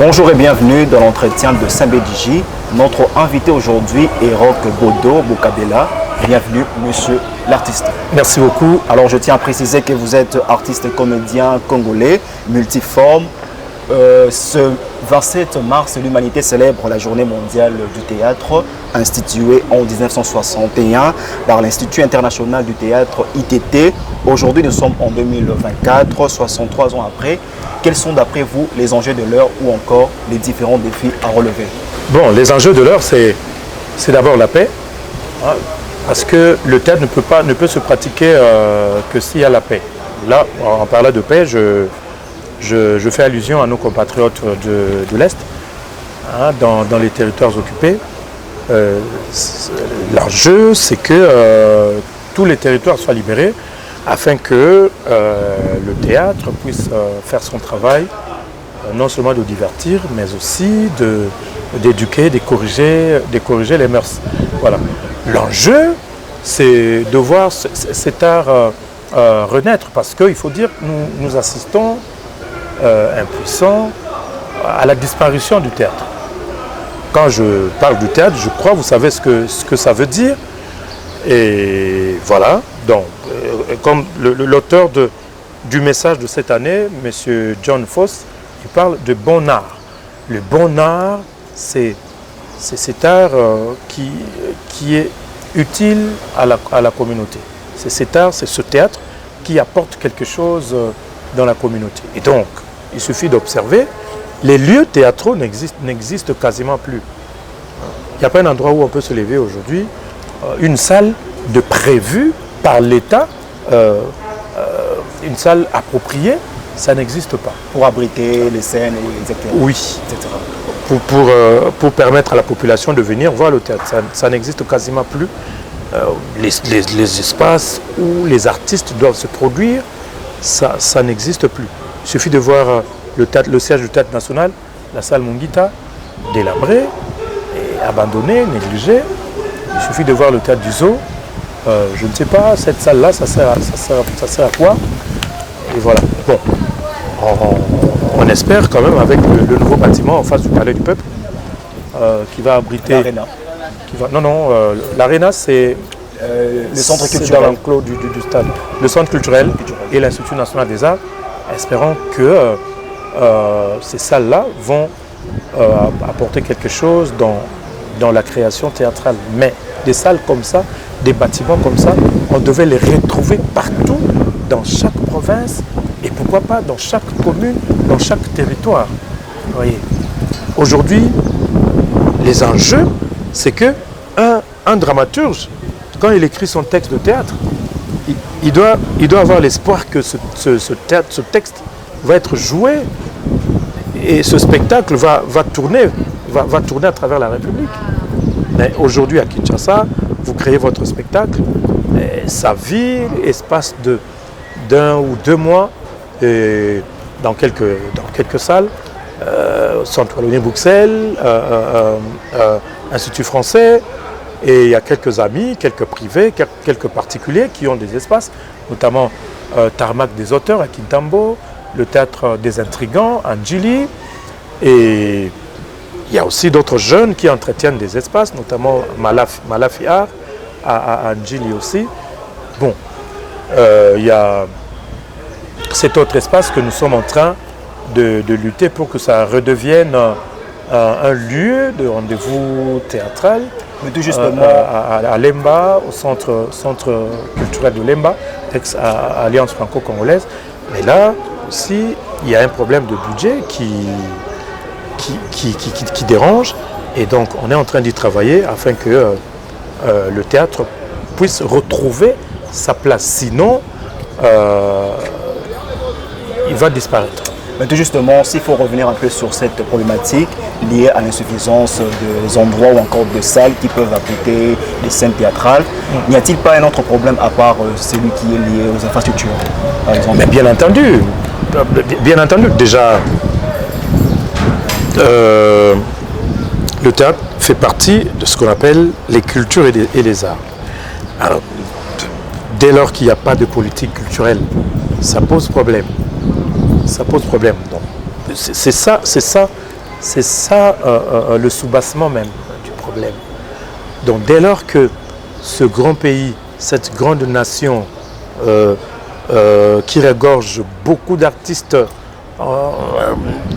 Bonjour et bienvenue dans l'entretien de Saint-Bédiji. Notre invité aujourd'hui est Roch Bodo Bokabela. Bienvenue, monsieur l'artiste. Merci beaucoup. Alors, je tiens à préciser que vous êtes artiste et comédien congolais, multiforme. Ce 27 mars, l'humanité célèbre la journée mondiale du théâtre, instituée en 1961 par l'Institut international du théâtre ITT. Aujourd'hui, nous sommes en 2024, 63 ans après. Quels sont d'après vous les enjeux de l'heure ou encore les différents défis à relever? Bon, les enjeux de l'heure, c'est d'abord la paix. Parce que le théâtre ne peut se pratiquer que s'il y a la paix. Là, en parlant de paix, je fais allusion à nos compatriotes de l'Est, dans les territoires occupés. L'enjeu, c'est que tous les territoires soient libérés afin que le théâtre puisse faire son travail, non seulement de divertir, mais aussi d'éduquer, de corriger les mœurs. Voilà. L'enjeu, c'est de voir cet art renaître, parce qu'il faut dire que nous assistons impuissants à la disparition du théâtre. Quand je parle du théâtre, je crois, vous savez ce que ça veut dire. Et voilà, donc, comme l'auteur du message de cette année, M. John Foss, il parle de bon art. Le bon art, c'est cet art qui est utile à la communauté. C'est cet art, c'est ce théâtre qui apporte quelque chose dans la communauté. Et donc, il suffit d'observer, les lieux théâtraux n'existent quasiment plus. Il n'y a pas un endroit où on peut se lever aujourd'hui, une salle de prévue par l'État, une salle appropriée, ça n'existe pas. Pour abriter les scènes et les acteurs. Oui, etc. Pour permettre à la population de venir voir le théâtre. Ça n'existe quasiment plus. Les espaces où les artistes doivent se produire, ça n'existe plus. Il suffit de voir le siège du Théâtre National, la salle Mungita, délabrée, et abandonnée, négligée. Il suffit de voir le Théâtre du Zoo. Je ne sais pas, cette salle-là, ça sert à quoi? Et voilà. Bon, on espère quand même avec le nouveau bâtiment en face du Palais du Peuple, qui va abriter... L'Arena. L'Arena, c'est... le centre culturel. Dans l'enclos du stade. Le centre culturel et l'Institut national des arts. Espérons que ces salles-là vont apporter quelque chose dans la création théâtrale. Mais des salles comme ça, des bâtiments comme ça, on devait les retrouver partout, dans chaque province, et pourquoi pas dans chaque commune, dans chaque territoire. Vous voyez. Aujourd'hui, les enjeux, c'est que un dramaturge, quand il écrit son texte de théâtre, il doit avoir l'espoir que ce texte va être joué et ce spectacle va tourner à travers la République. Mais aujourd'hui à Kinshasa, vous créez votre spectacle, et ça vit espace d'un ou 2 mois et dans quelques salles, Centre Wallonie Bruxelles, Institut français, et il y a quelques amis, quelques privés, quelques particuliers qui ont des espaces, notamment Tarmac des auteurs à Kintambo, le théâtre des intrigants à Njili, et il y a aussi d'autres jeunes qui entretiennent des espaces, notamment Malafi Art à Njili aussi. Bon, il y a cet autre espace que nous sommes en train de lutter pour que ça redevienne un lieu de rendez-vous théâtral. Mais tout justement, à Lemba, au centre culturel de Lemba, ex-Alliance franco-congolaise. Mais là aussi, il y a un problème de budget qui dérange. Et donc, on est en train d'y travailler afin que le théâtre puisse retrouver sa place. Sinon, il va disparaître. Mais tout justement, s'il faut revenir un peu sur cette problématique liée à l'insuffisance des endroits ou encore de salles qui peuvent abriter des scènes théâtrales, n'y a-t-il pas un autre problème à part celui qui est lié aux infrastructures, par exemple? Mais bien entendu, déjà, le théâtre fait partie de ce qu'on appelle les cultures et les arts. Alors, dès lors qu'il n'y a pas de politique culturelle, ça pose problème. Ça pose problème. C'est ça C'est ça le soubassement même du problème. Donc dès lors que ce grand pays, cette grande nation qui regorge beaucoup d'artistes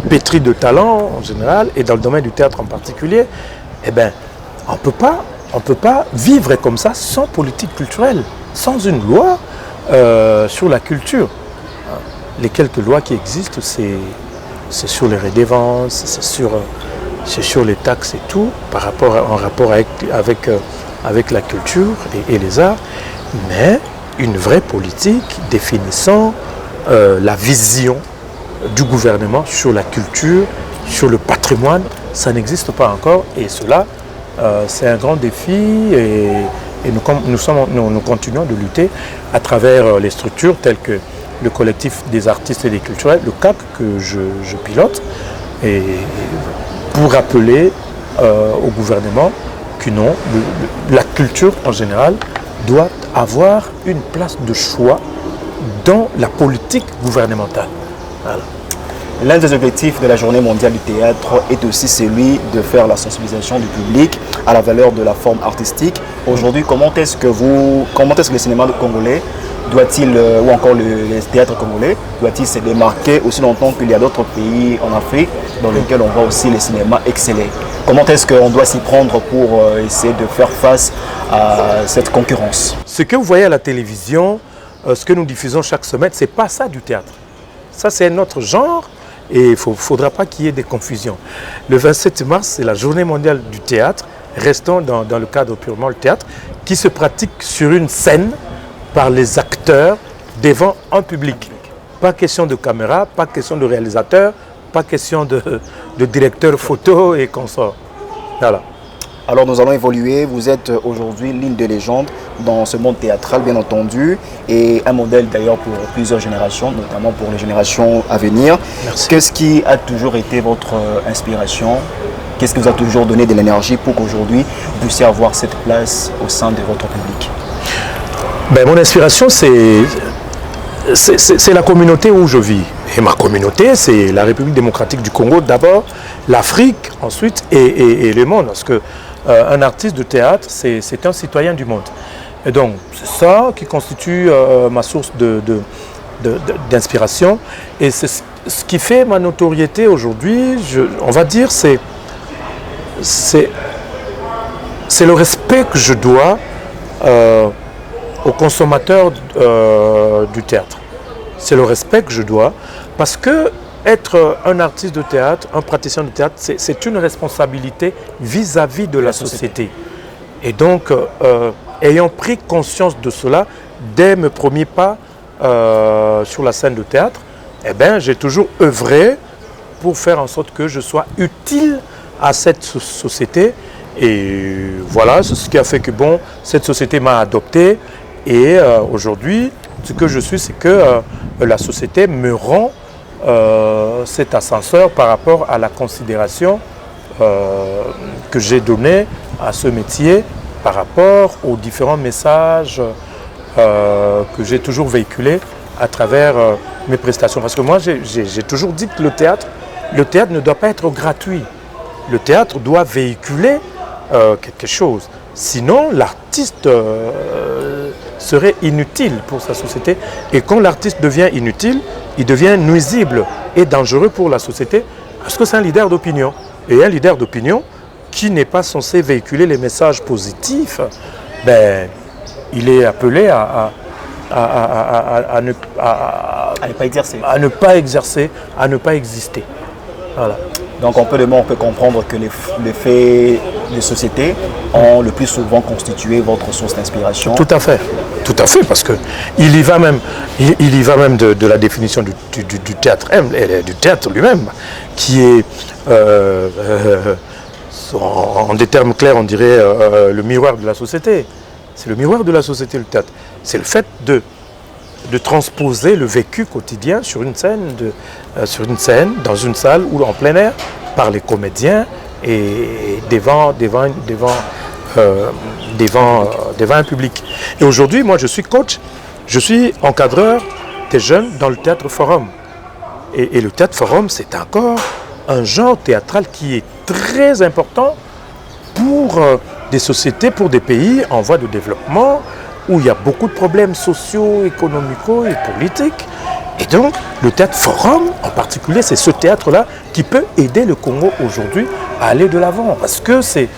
pétris de talent en général et dans le domaine du théâtre en particulier, eh bien, on ne peut pas vivre comme ça sans politique culturelle, sans une loi sur la culture. Les quelques lois qui existent, c'est sur les redevances, c'est sur les taxes et tout, en rapport avec la culture et les arts, mais une vraie politique définissant la vision du gouvernement sur la culture, sur le patrimoine, ça n'existe pas encore, et cela, c'est un grand défi, et nous continuons de lutter à travers les structures telles que le collectif des artistes et des culturels, le CAC que je pilote, et pour rappeler au gouvernement que non, la culture en général doit avoir une place de choix dans la politique gouvernementale. Voilà. L'un des objectifs de la Journée mondiale du théâtre est aussi celui de faire la sensibilisation du public à la valeur de la forme artistique. Aujourd'hui, comment est-ce que le cinéma congolais doit-il, ou encore le théâtre congolais, doit-il se démarquer aussi longtemps qu'il y a d'autres pays en Afrique dans lesquels on voit aussi les cinémas exceller? Comment est-ce qu'on doit s'y prendre pour essayer de faire face à cette concurrence? Ce que vous voyez à la télévision, ce que nous diffusons chaque semaine, ce n'est pas ça du théâtre. Ça, c'est un autre genre et il ne faudra pas qu'il y ait des confusions. Le 27 mars, c'est la Journée mondiale du théâtre. Restons dans le cadre purement le théâtre, qui se pratique sur une scène par les acteurs devant un public. Pas question de caméra, pas question de réalisateur, pas question de directeur photo et consorts. Voilà. Alors nous allons évoluer, vous êtes aujourd'hui l'une des légendes dans ce monde théâtral bien entendu et un modèle d'ailleurs pour plusieurs générations, notamment pour les générations à venir. Merci. Qu'est-ce qui a toujours été votre inspiration? Qu'est-ce qui vous a toujours donné de l'énergie pour qu'aujourd'hui vous puissiez avoir cette place au sein de votre public? Ben, mon inspiration, c'est la communauté où je vis. Et ma communauté, c'est la République démocratique du Congo d'abord, l'Afrique ensuite et le monde. Parce qu'un artiste de théâtre, c'est un citoyen du monde. Et donc, c'est ça qui constitue ma source d'inspiration. Et c'est ce qui fait ma notoriété aujourd'hui, on va dire, c'est le respect que je dois aux consommateurs du théâtre. C'est le respect que je dois, parce que être un artiste de théâtre, un praticien de théâtre, c'est une responsabilité vis-à-vis de la société. Et donc, ayant pris conscience de cela, dès mes premiers pas sur la scène de théâtre, eh ben, j'ai toujours œuvré pour faire en sorte que je sois utile à cette société. Et voilà, c'est ce qui a fait que bon, cette société m'a adopté. Et aujourd'hui, ce que je suis, c'est que la société me rend cet ascenseur par rapport à la considération que j'ai donnée à ce métier par rapport aux différents messages que j'ai toujours véhiculés à travers mes prestations. Parce que moi, j'ai toujours dit que le théâtre ne doit pas être gratuit. Le théâtre doit véhiculer quelque chose. Sinon, l'artiste serait inutile pour sa société. Et quand l'artiste devient inutile, il devient nuisible et dangereux pour la société parce que c'est un leader d'opinion. Et un leader d'opinion qui n'est pas censé véhiculer les messages positifs, ben, il est appelé à ne pas exercer, à ne pas exister. Voilà. Donc on peut comprendre que les faits de société ont le plus souvent constitué votre source d'inspiration. Tout à fait, parce que il y va même de la définition du théâtre, du théâtre lui-même, qui est, en des termes clairs, on dirait le miroir de la société. C'est le miroir de la société, le théâtre. C'est le fait de transposer le vécu quotidien sur une scène, dans une salle ou en plein air, par les comédiens et devant un public. Et aujourd'hui, moi, je suis coach, je suis encadreur des jeunes dans le théâtre forum. Et le théâtre forum, c'est encore un genre théâtral qui est très important pour des sociétés, pour des pays en voie de développement, où il y a beaucoup de problèmes sociaux, économiques et politiques. Et donc, le théâtre forum, en particulier, c'est ce théâtre-là qui peut aider le Congo aujourd'hui à aller de l'avant. Parce que c'est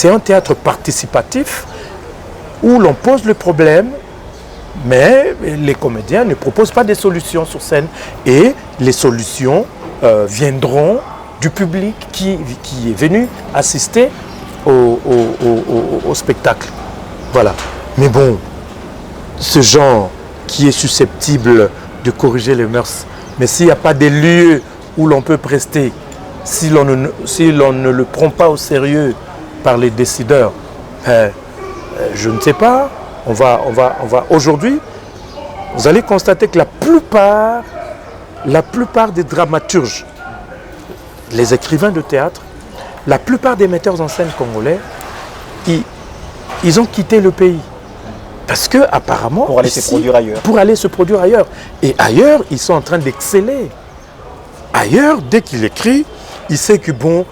un théâtre participatif où l'on pose le problème, mais les comédiens ne proposent pas des solutions sur scène. Et les solutions viendront du public qui est venu assister au spectacle. Voilà. Mais bon, ce genre qui est susceptible de corriger les mœurs, mais s'il n'y a pas des lieux où l'on peut prester, si l'on ne le prend pas au sérieux par les décideurs, je ne sais pas, on va aujourd'hui, vous allez constater que la plupart des dramaturges, les écrivains de théâtre, la plupart des metteurs en scène congolais, ils ont quitté le pays. Parce que apparemment, pour aller se produire ailleurs. Pour aller se produire ailleurs. Et ailleurs, ils sont en train d'exceller. Ailleurs, dès qu'il écrit, il sait que bon,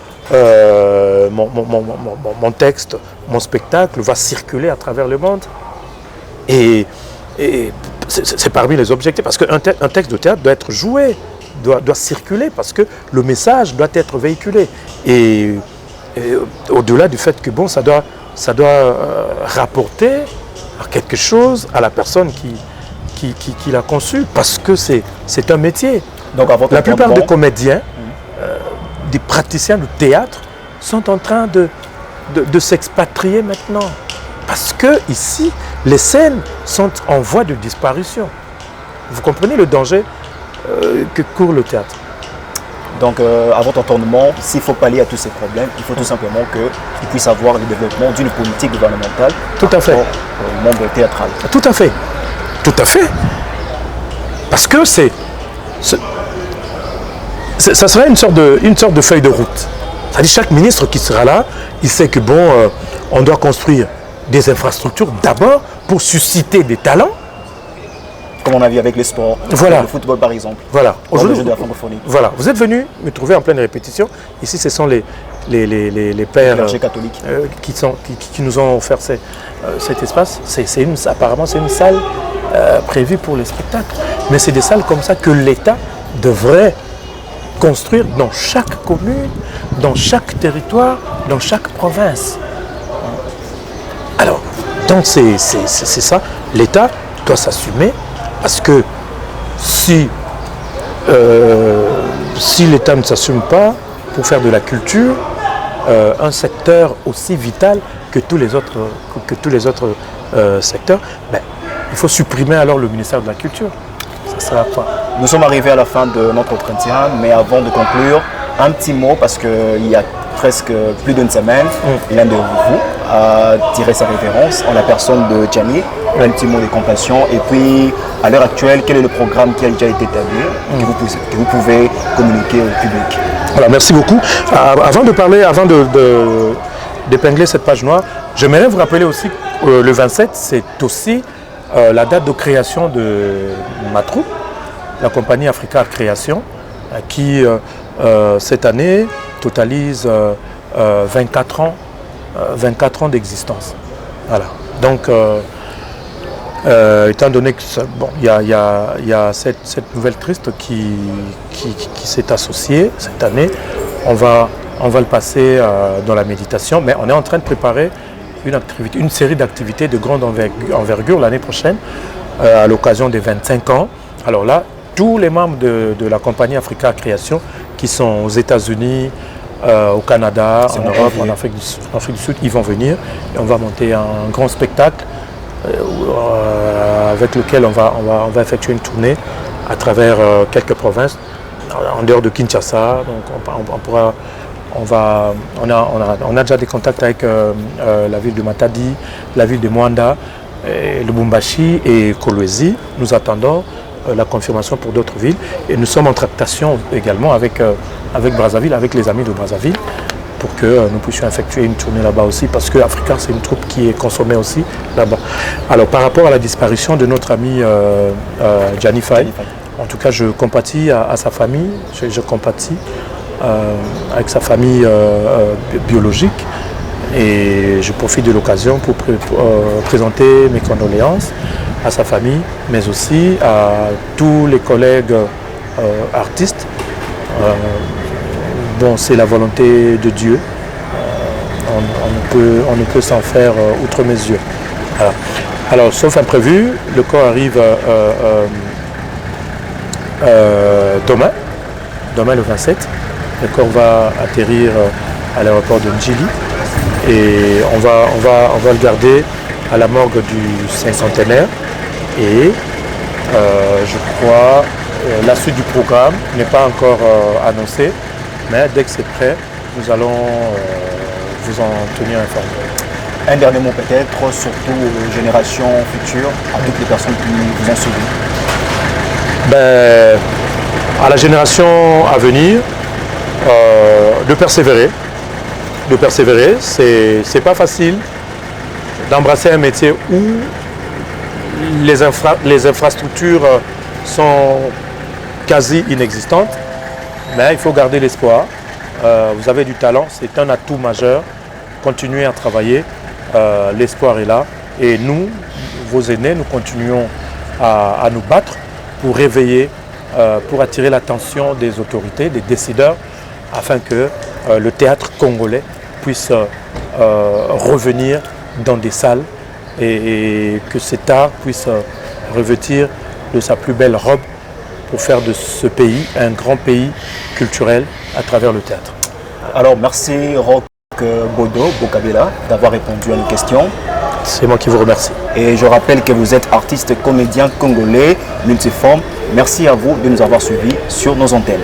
mon texte, mon spectacle va circuler à travers le monde. Et c'est parmi les objectifs. Parce qu'un texte de théâtre doit être joué, doit circuler, parce que le message doit être véhiculé. Et au-delà du fait que bon, ça doit rapporter quelque chose à la personne qui l'a conçu, parce que c'est un métier. Donc, la plupart des comédiens, des praticiens de théâtre, sont en train de s'expatrier maintenant. Parce que ici, les scènes sont en voie de disparition. Vous comprenez le danger que court le théâtre. Donc, à votre entendement, s'il faut pallier à tous ces problèmes, il faut tout simplement qu'il puisse avoir le développement d'une politique gouvernementale. Tout à fait. Au monde théâtral. Tout à fait. Tout à fait. Parce que ça serait une sorte de feuille de route. C'est-à-dire chaque ministre qui sera là, il sait que bon, on doit construire des infrastructures d'abord pour susciter des talents. Comme on a vu avec le sport, voilà. Le football par exemple, voilà. Le jeu de la francophonie. Voilà, vous êtes venu me trouver en pleine répétition. Ici, ce sont les pères catholiques qui nous ont offert cet espace. Apparemment, c'est une salle prévue pour les spectacles. Mais c'est des salles comme ça que l'État devrait construire dans chaque commune, dans chaque territoire, dans chaque province. Alors, donc c'est ça. L'État doit s'assumer. Parce que si l'État ne s'assume pas pour faire de la culture, un secteur aussi vital que tous les autres secteurs, il faut supprimer alors le ministère de la Culture. Ça sera quoi? Nous sommes arrivés à la fin de notre entretien, mais avant de conclure, un petit mot, parce qu'il y a presque plus d'une semaine, l'un de vous a tiré sa référence en la personne de Gianni. Un petit mot de compassion. Et puis, à l'heure actuelle, quel est le programme qui a déjà été établi que vous pouvez communiquer au public? Voilà, merci beaucoup. Avant d'épingler cette page noire, j'aimerais vous rappeler aussi que le 27, c'est aussi la date de création de ma troupe, la compagnie Africa Création, qui cette année totalise 24 ans d'existence. Voilà. Donc, étant donné que il y a cette nouvelle triste qui s'est associée cette année, on va le passer dans la méditation, mais on est en train de préparer une série d'activités de grande envergure l'année prochaine à l'occasion des 25 ans. Alors là, tous les membres de la compagnie Africa Création qui sont aux États-Unis, au Canada, en Europe, en Afrique du Sud, ils vont venir et on va monter un grand spectacle avec lequel on va effectuer une tournée à travers quelques provinces en dehors de Kinshasa. Donc on a déjà des contacts avec la ville de Matadi, la ville de Mwanda, Lubumbashi et Kolwezi. Nous attendons la confirmation pour d'autres villes et nous sommes en tractation également avec Brazzaville, avec les amis de Brazzaville, pour que nous puissions effectuer une tournée là-bas aussi, parce que Africa, c'est une troupe qui est consommée aussi là-bas. Alors, par rapport à la disparition de notre ami Gianni Faye, en tout cas, je compatis à sa famille, je compatis avec sa famille biologique. Et je profite de l'occasion pour présenter mes condoléances à sa famille, mais aussi à tous les collègues artistes. Bon, c'est la volonté de Dieu. On ne peut s'en faire outre mesure. Voilà. Alors, sauf imprévu, le corps arrive demain le 27. Le corps va atterrir à l'aéroport de Njili et on va le garder à la morgue du cinquantenaire. Et je crois la suite du programme n'est pas encore annoncée, mais dès que c'est prêt, nous allons vous en tenir informé. Un dernier mot peut-être, surtout aux générations futures, à toutes les personnes qui vous ont suivi. Ben, à la génération à venir, de persévérer. De persévérer, c'est pas facile d'embrasser un métier où les infrastructures sont quasi inexistantes, mais il faut garder l'espoir. Vous avez du talent, c'est un atout majeur. Continuez à travailler, l'espoir est là. Et nous, vos aînés, nous continuons à nous battre pour réveiller, pour attirer l'attention des autorités, des décideurs, afin que le théâtre congolais puisse revenir dans des salles et que cet art puisse revêtir de sa plus belle robe pour faire de ce pays un grand pays culturel à travers le théâtre. Alors merci Roch Bodo Bokabela d'avoir répondu à nos questions. C'est moi qui vous remercie. Et je rappelle que vous êtes artiste comédien congolais multiforme. Merci à vous de nous avoir suivis sur nos antennes.